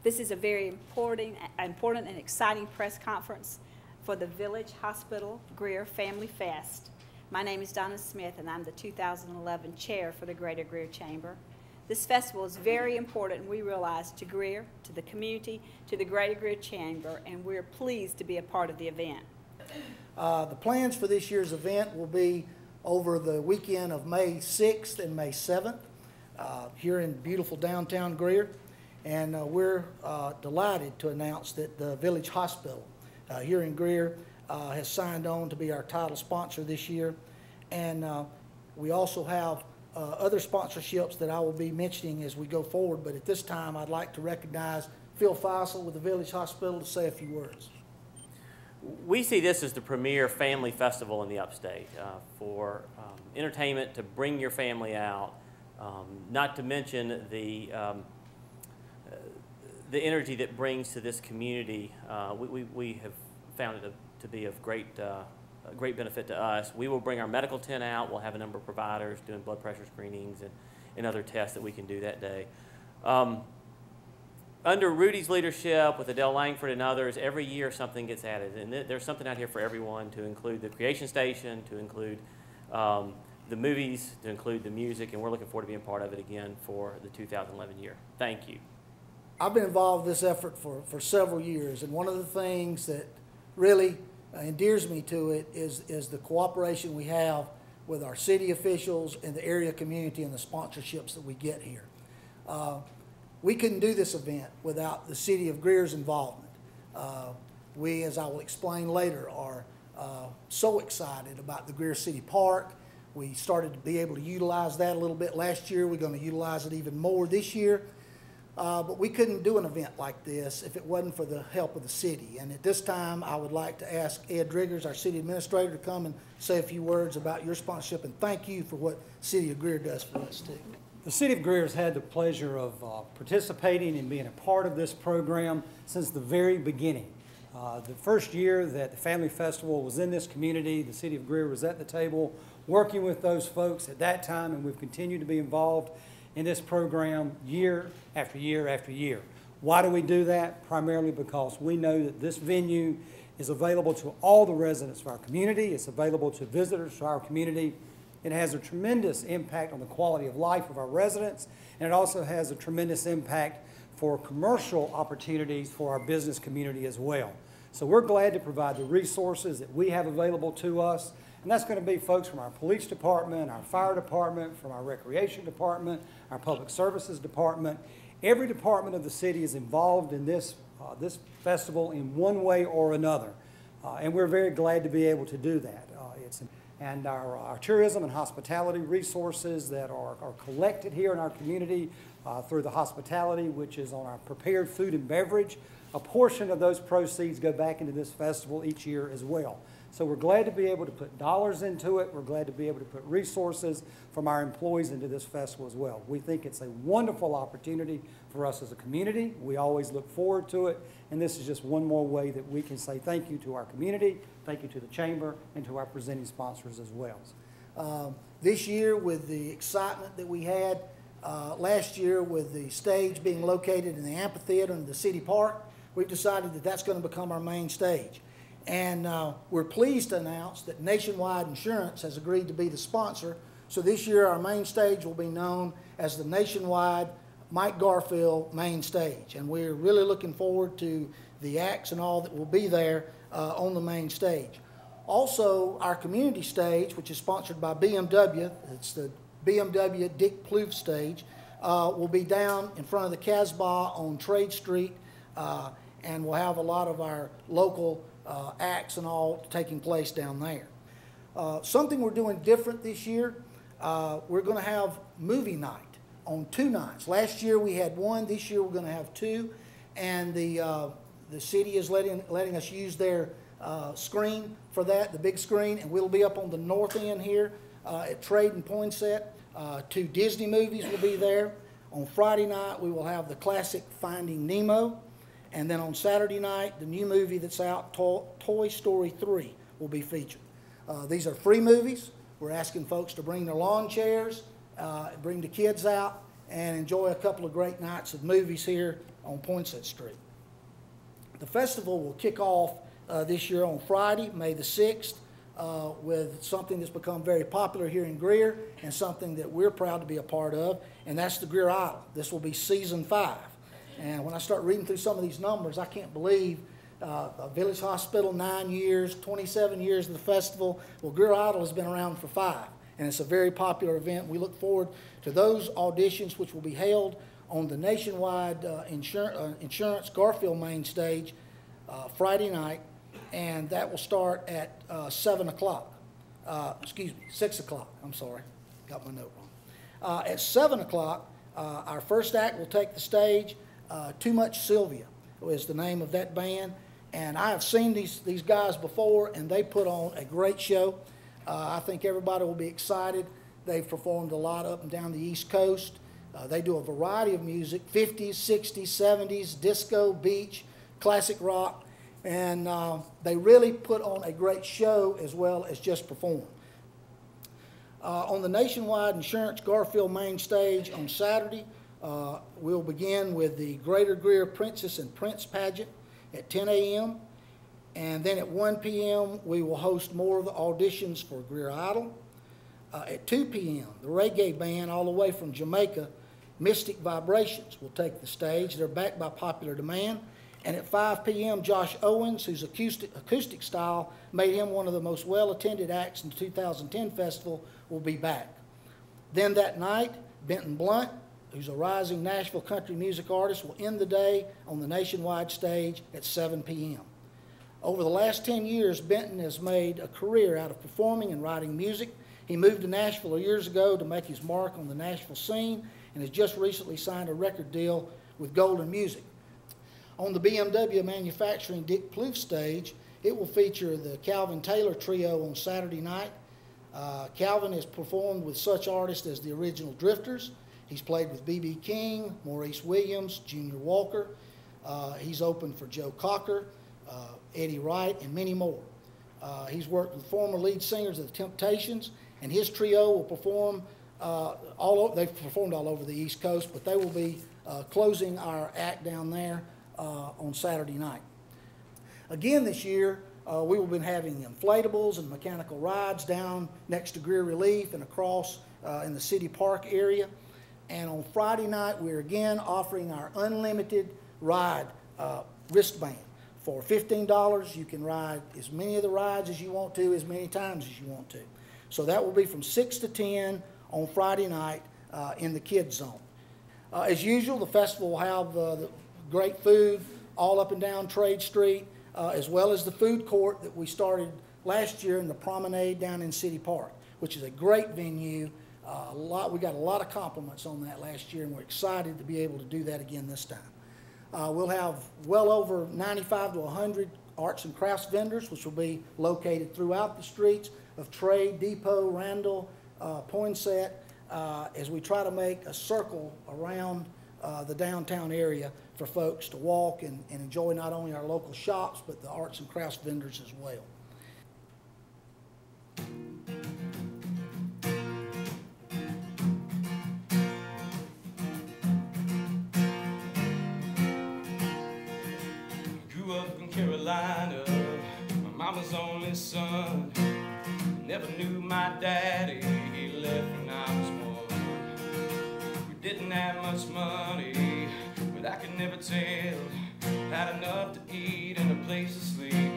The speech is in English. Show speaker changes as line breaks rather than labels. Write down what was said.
This is a very important and exciting press conference for the Village Hospital Greer Family Fest. My name is Donna Smith, and I'm the 2011 chair for the Greater Greer Chamber. This festival is very important, we realize, to Greer, to the community, to the Greater Greer Chamber, and we're pleased to be a part of the event.
The plans for this year's event will be over the weekend of May 6th and May 7th here in beautiful downtown Greer. And we're delighted to announce that the Village Hospital here in Greer has signed on to be our title sponsor this year. And we also have other sponsorships that I will be mentioning as we go forward. But at this time, I'd like to recognize Phil Faisal with the Village Hospital to say a few words.
We see this as the premier family festival in the upstate for entertainment, to bring your family out, not to mention the energy that brings to this community. We have found it to be of great benefit to us. We will bring our medical tent out. We'll have a number of providers doing blood pressure screenings and other tests that we can do that day. Under Rudy's leadership, with Adele Langford and others, every year something gets added. And there's something out here for everyone, to include the Creation Station, to include the movies, to include the music, and we're looking forward to being part of it again for the 2011 year. Thank you.
I've been involved in this effort for several years, and one of the things that really endears me to it is the cooperation we have with our city officials and the area community and the sponsorships that we get here. We couldn't do this event without the city of Greer's involvement. We, as I will explain later, are so excited about the Greer City Park. We started to be able to utilize that a little bit last year. We're going to utilize it even more this year. But we couldn't do an event like this if it wasn't for the help of the city. And at this time, I would like to ask Ed Driggers, our city administrator, to come and say a few words about your sponsorship, and thank you for what City of Greer does for us too.
The City of Greer has had the pleasure of participating and being a part of this program since the very beginning. The first year that the Family Festival was in this community, the City of Greer was at the table working with those folks at that time, and we've continued to be involved in this program year after year after year. Why do we do that? Primarily because we know that this venue is available to all the residents of our community. It's available to visitors to our community. It has a tremendous impact on the quality of life of our residents, and it also has a tremendous impact for commercial opportunities for our business community as well. So we're glad to provide the resources that we have available to us, and that's going to be folks from our police department, our fire department, from our recreation department, our public services department. Every department of the city is involved in this festival in one way or another, and we're very glad to be able to do that. And our tourism and hospitality resources that are collected here in our community through the hospitality, which is on our prepared food and beverage. A portion of those proceeds go back into this festival each year as well. So we're glad to be able to put dollars into it. We're glad to be able to put resources from our employees into this festival as well. We think it's a wonderful opportunity for us as a community. We always look forward to it, and this is just one more way that we can say thank you to our community, thank you to the Chamber, and to our presenting sponsors as well.
This year, with the excitement that we had last year with the stage being located in the amphitheater in the city park, we've decided that that's going to become our main stage. And we're pleased to announce that Nationwide Insurance has agreed to be the sponsor. So this year our main stage will be known as the Nationwide Mike Garfield main stage. And we're really looking forward to the acts and all that will be there on the main stage. Also, our community stage, which is sponsored by BMW, it's the BMW Dick Plouffe stage, will be down in front of the Casbah on Trade Street, and we'll have a lot of our local acts and all taking place down there. Something we're doing different this year, we're going to have movie night on 2 nights. Last year we had 1, this year we're going to have 2, and the city is letting us use their screen for that, the big screen, and we'll be up on the north end here at Trade and Poinsett. 2 Disney movies will be there. On Friday night we will have the classic Finding Nemo. And then on Saturday night, the new movie that's out, Toy Story 3, will be featured. These are free movies. We're asking folks to bring their lawn chairs, bring the kids out, and enjoy a couple of great nights of movies here on Poinsett Street. The festival will kick off this year on Friday, May the 6th, with something that's become very popular here in Greer and something that we're proud to be a part of, and that's the Greer Idol. This will be season 5. And when I start reading through some of these numbers, I can't believe Village Hospital, 9 years, 27 years of the festival. Well, Greer Idol has been around for 5, and it's a very popular event. We look forward to those auditions, which will be held on the Nationwide Insurance Garfield main stage Friday night, and that will start at 7 o'clock. 6 o'clock. I'm sorry, got my note wrong. At 7 o'clock, our first act will take the stage. Too Much Sylvia is the name of that band, and I have seen these guys before, and they put on a great show. I think everybody will be excited. They've performed a lot up and down the East Coast. They do a variety of music, 50s, 60s, 70s, disco, beach, classic rock, and they really put on a great show as well as just perform. On the Nationwide Insurance Garfield main stage on Saturday, we'll begin with the Greater Greer Princess and Prince pageant at 10 a.m. And then at 1 p.m. we will host more of the auditions for Greer Idol. At 2 p.m. the reggae band all the way from Jamaica, Mystic Vibrations, will take the stage. They're backed by popular demand. And at 5 p.m. Josh Owens, whose acoustic style made him one of the most well-attended acts in the 2010 festival, will be back. Then that night, Benton Blunt, who's a rising Nashville country music artist, will end the day on the Nationwide stage at 7 p.m. Over the last 10 years, Benton has made a career out of performing and writing music. He moved to Nashville years ago to make his mark on the Nashville scene and has just recently signed a record deal with Golden Music. On the BMW Manufacturing Dick Plouffe stage, it will feature the Calvin Taylor Trio on Saturday night. Calvin has performed with such artists as the Original Drifters. He's played with B.B. King, Maurice Williams, Junior Walker. He's opened for Joe Cocker, Eddie Wright, and many more. He's worked with former lead singers of the Temptations, and his trio will perform they've performed all over the East Coast, but they will be closing our act down there on Saturday night. Again this year, we will be having inflatables and mechanical rides down next to Greer Relief and across in the City Park area. And on Friday night, we're again offering our unlimited ride wristband. For $15, you can ride as many of the rides as you want to, as many times as you want to. So that will be from 6 to 10 on Friday night in the kids zone. As usual, the festival will have the great food all up and down Trade Street, as well as the food court that we started last year in the promenade down in City Park, which is a great venue. We got a lot of compliments on that last year, and we're excited to be able to do that again this time. We'll have well over 95 to 100 arts and crafts vendors, which will be located throughout the streets of Trade, Depot, Randall, Poinsett, as we try to make a circle around the downtown area for folks to walk and enjoy not only our local shops, but the arts and crafts vendors as well.
Grew up in Carolina, my mama's only son. Never knew my daddy, he left when I was born. We didn't have much money, but I could never tell. Had enough to eat and a place to sleep.